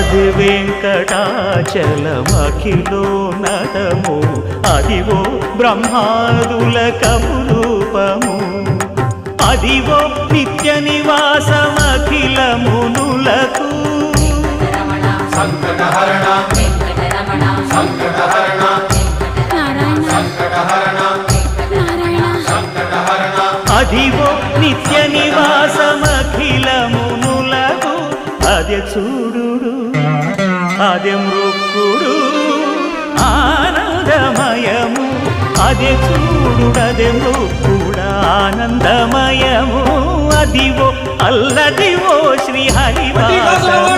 అది వెంకటాచలమఖిలో నటము అదివో బ్రహ్మాదుల కపురూపము అదివో నిత్య నివాసమఖిల మునులకు సంకటహరణ సంకటహరణ సంకటహరణ సంకటహరణ అదివో నిత్య నివాసమఖిల మునులకు అదే చూడు అదే మృక్కుడు ఆనందమయము అదే చూడు అదే మృక్కుడు ఆనందమయము అదివో అల్లదివో శ్రీ హరివాసము